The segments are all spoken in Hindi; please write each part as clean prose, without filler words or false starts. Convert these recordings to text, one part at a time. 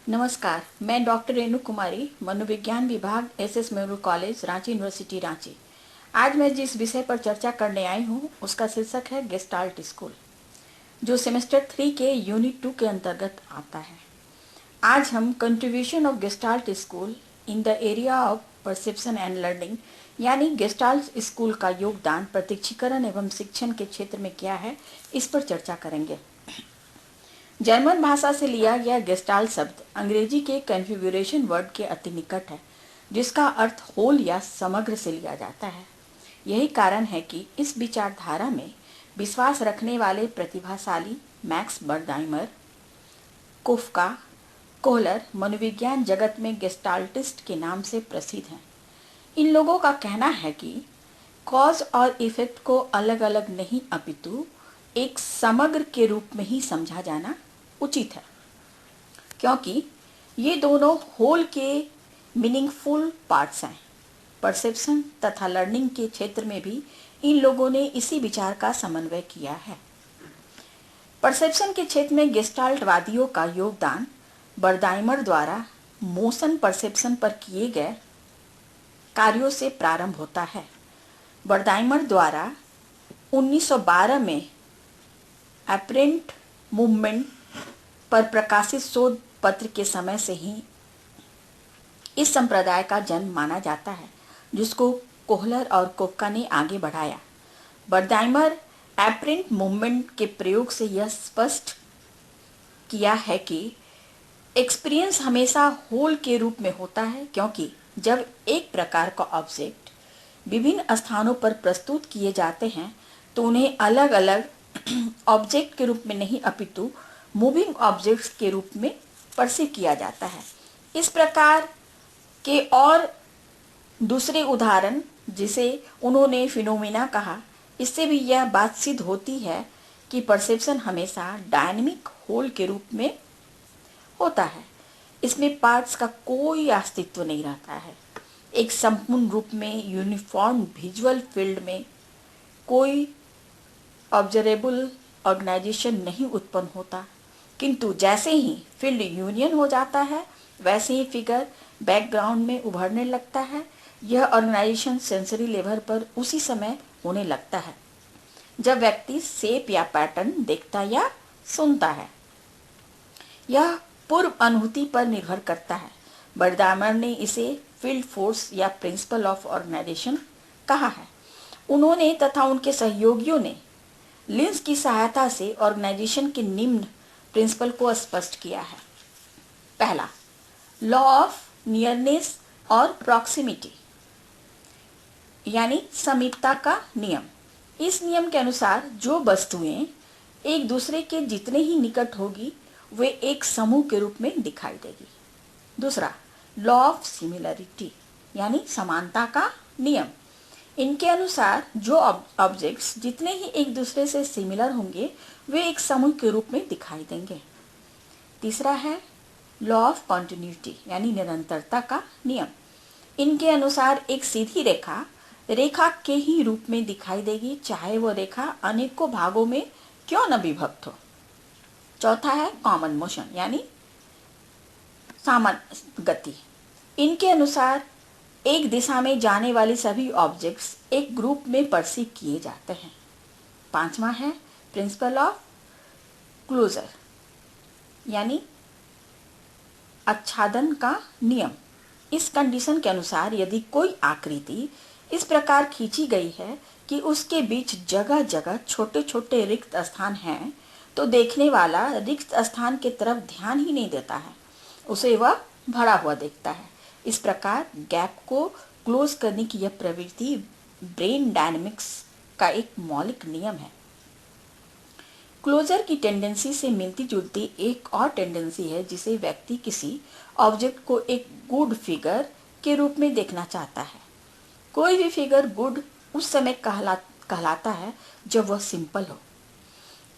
नमस्कार, मैं डॉक्टर रेणु कुमारी, मनोविज्ञान विभाग SS memorial college, Ranchi university, Ranchi. आज मैं जिस विषय पर चर्चा करने आई हूँ उसका शीर्षक है गेस्टाल्ट स्कूल, जो सेमेस्टर 3 के यूनिट 2 के अंतर्गत आता है। आज हम contribution of gestalt school in the area of perception and learning, यानी गेस्टाल्ट स्कूल का योगदान प्रत्यक्षीकरण एवं शिक्षण के क्षेत्र में क्या है, इस पर चर्चा करेंगे। जर्मन भाषा से लिया गया गेस्टाल्ट शब्द अंग्रेजी के कॉन्फ़िगरेशन वर्ड के अति निकट है, जिसका अर्थ होल या समग्र से लिया जाता है। यही कारण है कि इस विचारधारा में विश्वास रखने वाले प्रतिभाशाली मैक्स बर्डाइमर, कोफका, कोहलर मनोविज्ञान जगत में गेस्टाल्टिस्ट के नाम से प्रसिद्ध हैं। इन लोगों का कहना है कि कॉज और इफेक्ट को अलग अलग नहीं अपितु एक समग्र के रूप में ही समझा जाना उचित है, क्योंकि ये दोनों होल के मीनिंगफुल पार्ट्स हैं। परसेप्शन तथा लर्निंग के क्षेत्र में भी इन लोगों ने इसी विचार का समन्वय किया है। परसेप्शन के क्षेत्र में गेस्टाल्टवादियों का योगदान बर्डाइमर द्वारा मोशन परसेप्शन पर किए गए कार्यों से प्रारंभ होता है। बर्डाइमर द्वारा 1912 में एपरेंट मूवमेंट पर प्रकाशित शोध पत्र के समय से ही इस संप्रदाय का जन्म माना जाता है, जिसको कोहलर और कोफका ने आगे बढ़ाया। बर्डाइमर एपरेंट मूवमेंट के प्रयोग से यह स्पष्ट किया है कि एक्सपीरियंस हमेशा होल के रूप में होता है, क्योंकि जब एक प्रकार का ऑब्जेक्ट विभिन्न स्थानों पर प्रस्तुत किए जाते हैं तो उन्हें अलग अलग ऑब्जेक्ट के रूप में नहीं अपितु मूविंग ऑब्जेक्ट्स के रूप में परसीव किया जाता है। इस प्रकार के और दूसरे उदाहरण, जिसे उन्होंने फिनोमेना कहा, इससे भी यह बात सिद्ध होती है कि परसेप्शन हमेशा डायनामिक होल के रूप में होता है। इसमें पार्ट्स का कोई अस्तित्व नहीं रहता है। एक संपूर्ण रूप में यूनिफॉर्म विजुअल फील्ड में कोई ऑब्जर्वेबल ऑर्गेनाइजेशन नहीं उत्पन्न होता, किंतु जैसे ही फील्ड यूनियन हो जाता है वैसे ही फिगर बैकग्राउंड में उभरने लगता है। यह ऑर्गेनाइजेशन सेंसरी लेवल पर उसी समय होने लगता है जब व्यक्ति शेप या पैटर्न देखता या सुनता है। यह पूर्व अनुभूति पर निर्भर करता है। बर्डाइमर ने इसे फील्ड फोर्स या प्रिंसिपल ऑफ ऑर्गेनाइजेशन कहा है। उन्होंने तथा उनके सहयोगियों ने लिंस की सहायता से ऑर्गेनाइजेशन के निम्न प्रिंसिपल को स्पष्ट किया है। पहला, लॉ ऑफ नियरनेस और प्रॉक्सिमिटी, यानी समीपता का नियम। इस नियम के अनुसार जो वस्तुएं एक दूसरे के जितने ही निकट होगी वे एक समूह के रूप में दिखाई देगी। दूसरा, लॉ ऑफ सिमिलरिटी, यानी समानता का नियम। इनके अनुसार जो ऑब्जेक्ट्स जितने ही एक दूसरे से सिमिलर होंगे वे एक समूह के रूप में दिखाई देंगे। तीसरा है लॉ ऑफ कॉन्टिन्यूटी, यानी निरंतरता का नियम। इनके अनुसार एक सीधी रेखा रेखा के ही रूप में दिखाई देगी, चाहे वो रेखा अनेकों भागों में क्यों न विभक्त हो। चौथा है कॉमन मोशन, यानी सामान्य गति। इनके अनुसार एक दिशा में जाने वाली सभी ऑब्जेक्ट्स एक ग्रुप में परसीव किए जाते हैं। पांचवा है प्रिंसिपल ऑफ क्लोजर, यानी आच्छादन का नियम। इस कंडीशन के अनुसार यदि कोई आकृति इस प्रकार खींची गई है कि उसके बीच जगह जगह छोटे छोटे रिक्त स्थान हैं, तो देखने वाला रिक्त स्थान की तरफ ध्यान ही नहीं देता है, उसे वह भरा हुआ देखता है। इस प्रकार गैप को क्लोज करने की यह प्रवृत्ति ब्रेन डायनेमिक्स का एक मौलिक नियम है। क्लोजर की टेंडेंसी से मिलती जुलती एक और टेंडेंसी है, जिसे व्यक्ति किसी ऑब्जेक्ट को एक गुड फिगर के रूप में देखना चाहता है। कोई भी फिगर गुड उस समय कहलाता है जब वह सिंपल हो।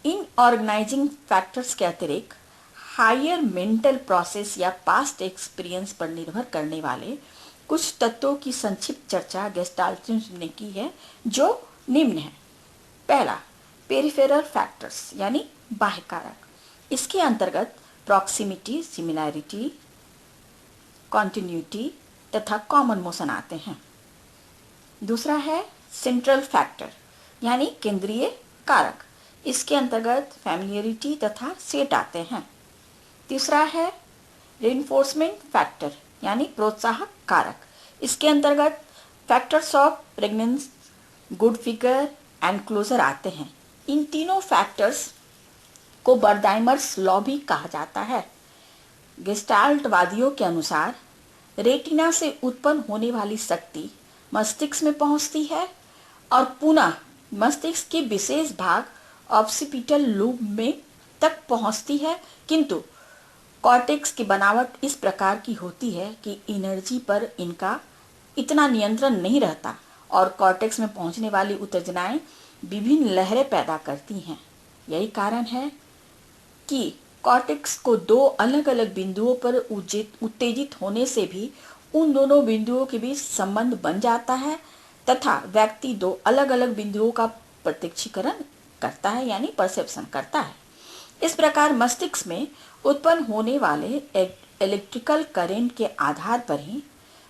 इन ऑर्गेनाइजिंग फैक्टर्स के अतिरिक्त हायर मेंटल प्रोसेस या पास्ट एक्सपीरियंस पर निर्भर करने वाले कुछ तत्वों की संक्षिप्त चर्चा गेस्टाल्टिस्ट ने की है, जो निम्न है। पहला, पेरिफेरल फैक्टर्स, यानी बाह्य कारक। इसके अंतर्गत प्रॉक्सिमिटी, सिमिलैरिटी, कॉन्टिन्यूटी तथा कॉमन मोशन आते हैं। दूसरा है सेंट्रल फैक्टर यानी केंद्रीय कारक, इसके अंतर्गत फैमिलियरिटी तथा सेट आते हैं। तीसरा है रेनफोर्समेंट फैक्टर यानी प्रोत्साहक कारक, इसके अंतर्गत factors of pregnance, good figure and closure आते हैं। इन तीनों फैक्टर्स को बर्दाइमर्स लॉ भी कहा जाता है। गेस्टाल्टवादियों के अनुसार रेटिना से उत्पन्न होने वाली शक्ति मस्तिष्क में पहुंचती है और पुनः मस्तिष्क के विशेष भाग ऑक्सीपिटल लूब में तक पहुंचती है, किंतु कॉर्टेक्स की बनावट इस प्रकार की होती है कि एनर्जी पर इनका इतना नियंत्रण नहीं रहता और कॉर्टेक्स में पहुंचने वाली उत्तेजनाएं विभिन्न लहरें पैदा करती हैं। यही कारण है कि कॉर्टेक्स को दो अलग अलग बिंदुओं पर उत्तेजित होने से भी उन दोनों बिंदुओं के बीच संबंध बन जाता है तथा व्यक्ति दो अलग अलग बिंदुओं का प्रत्यक्षीकरण करता है यानी परसेप्शन करता है। इस प्रकार मस्तिष्क में उत्पन्न होने वाले इलेक्ट्रिकल करंट के आधार पर ही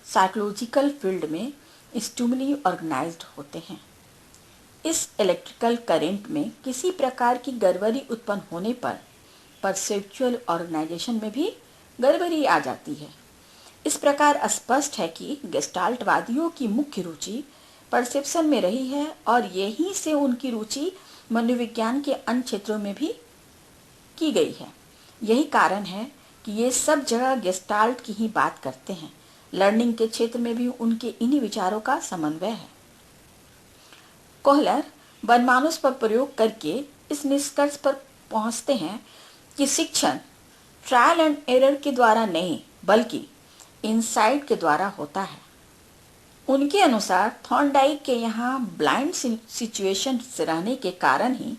साइकोलॉजिकल फील्ड में स्टिमुली ऑर्गेनाइज्ड होते हैं। इस इलेक्ट्रिकल करंट में किसी प्रकार की गड़बड़ी उत्पन्न होने पर परसेप्चुअल ऑर्गेनाइजेशन में भी गड़बड़ी आ जाती है। इस प्रकार स्पष्ट है कि गेस्टाल्टवादियों की मुख्य रुचि परसेप्शन में रही है और यहीं से उनकी रुचि मनोविज्ञान के अन्य क्षेत्रों में भी की गई है। यही कारण है कि ये सब जगह गेस्टाल्ट की ही बात करते हैं। लर्निंग के क्षेत्र में भी उनके इन्हीं विचारों का समन्वय है। कोहलर बनमानुस पर प्रयोग करके इस निष्कर्ष पर पहुंचते हैं कि शिक्षण ट्रायल एंड एरर के द्वारा नहीं बल्कि इनसाइट के द्वारा होता है। उनके अनुसार थॉर्नडाइक के यहाँ ब्लाइंड सिचुएशन से रहने के कारण ही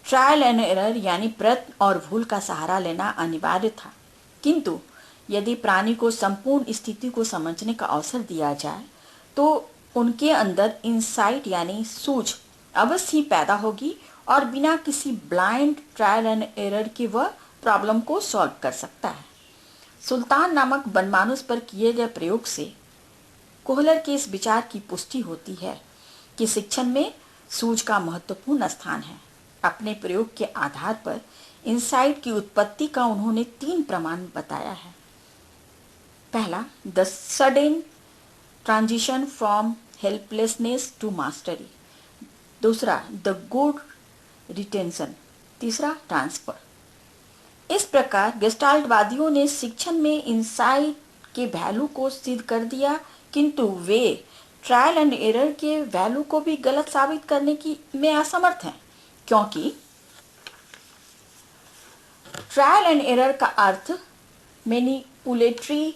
ट्रायल एंड एरर यानी प्रयत्न और भूल का सहारा लेना अनिवार्य था, किंतु यदि प्राणी को संपूर्ण स्थिति को समझने का अवसर दिया जाए तो उनके अंदर इंसाइट यानी सूझ अवश्य ही पैदा होगी और बिना किसी ब्लाइंड ट्रायल एंड एरर के वह प्रॉब्लम को सॉल्व कर सकता है। सुल्तान नामक बनमानुस पर किए गए प्रयोग से कोहलर के इस विचार की पुष्टि होती है कि शिक्षण में सूझ का महत्वपूर्ण स्थान है। अपने प्रयोग के आधार पर इंसाइट की उत्पत्ति का उन्होंने 3 प्रमाण बताया है। पहला, the sudden transition from helplessness to mastery. दूसरा, द गुड रिटेंशन। तीसरा, ट्रांसफर। इस प्रकार गेस्टाल्टवादियों ने शिक्षण में इंसाइट के वैल्यू को सिद्ध कर दिया, किंतु वे ट्रायल एंड एरर के वैल्यू को भी गलत साबित करने की में असमर्थ हैं, क्योंकि ट्रायल एंड एरर का अर्थ मैनिपुलेटरी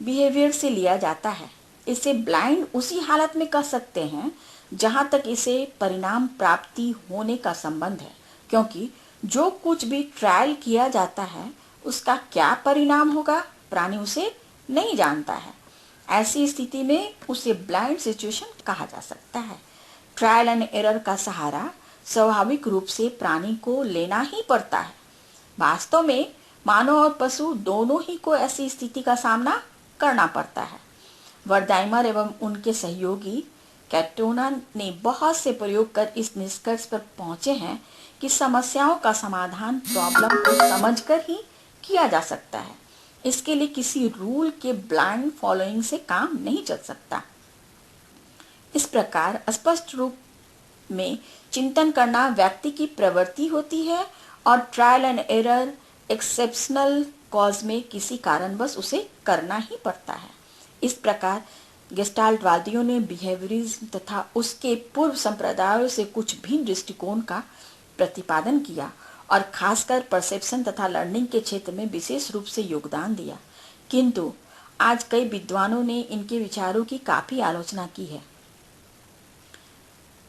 बिहेवियर से लिया जाता है। इसे ब्लाइंड उसी हालत में कर सकते हैं जहां तक इसे परिणाम प्राप्ति होने का संबंध है, क्योंकि जो कुछ भी ट्रायल किया जाता है उसका क्या परिणाम होगा प्राणी उसे नहीं जानता है। ऐसी स्थिति में उसे ब्लाइंड सिचुएशन कहा जा सकता है। ट्रायल एंड एरर का सहारा स्वाभाविक रूप से प्राणी को लेना ही पड़ता है। वास्तव में मानव और पशु दोनों ही को ऐसी स्थिति का सामना करना पड़ता है। वर्दाइमर एवं उनके सहयोगी कैटोना ने बहुत से प्रयोग कर इस निष्कर्ष पर पहुंचे हैं कि समस्याओं का समाधान प्रॉब्लम को समझकर ही किया जा सकता है। इसके लिए किसी रूल के ब्लाइंड फॉलोइंग से काम नहीं चल सकता। इस प्रकार स्पष्ट रूप में चिंतन करना व्यक्ति की प्रवृत्ति होती है और trial and error exceptional cause में किसी कारणवश उसे करना ही पड़ता है। इस प्रकार गेस्टाल्टवादियों ने बिहेवियरिज्म तथा उसके पूर्व संप्रदायों से कुछ भिन्न दृष्टिकोण का प्रतिपादन किया और खासकर परसेप्शन तथा लर्निंग के क्षेत्र में विशेष रूप से योगदान दिया, किंतु आज कई विद्वानों ने इनके विचारों की काफी आलोचना की है,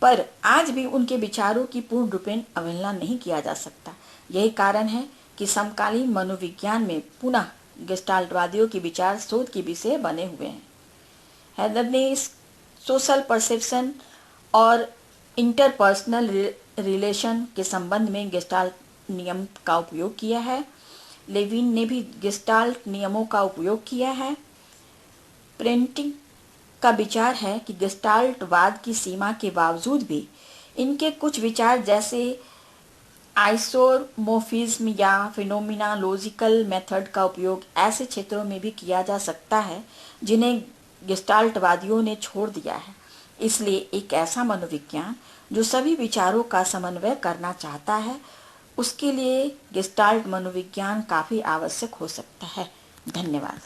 पर आज भी उनके विचारों की पूर्ण रूपेण अवहेलना नहीं किया जा सकता। यही कारण है कि समकालीन मनोविज्ञान में पुनः गेस्टाल्टवादियों के विचार शोध के विषय बने हुए हैं। हैदर ने सोशल परसेप्शन और इंटरपर्सनल रिलेशन के संबंध में गेस्टाल्ट नियम का उपयोग किया है। लेविन ने भी गेस्टाल्ट नियमों का उपयोग किया है। प्रेंटिंग का विचार है कि गेस्टाल्टवाद की सीमा के बावजूद भी इनके कुछ विचार जैसे आइसोमोर्फिज्म या फिनोमिनोलॉजिकल मेथड का उपयोग ऐसे क्षेत्रों में भी किया जा सकता है जिन्हें गेस्टाल्टवादियों ने छोड़ दिया है। इसलिए एक ऐसा मनोविज्ञान जो सभी विचारों का समन्वय करना चाहता है, उसके लिए गेस्टाल्ट मनोविज्ञान काफ़ी आवश्यक हो सकता है। धन्यवाद।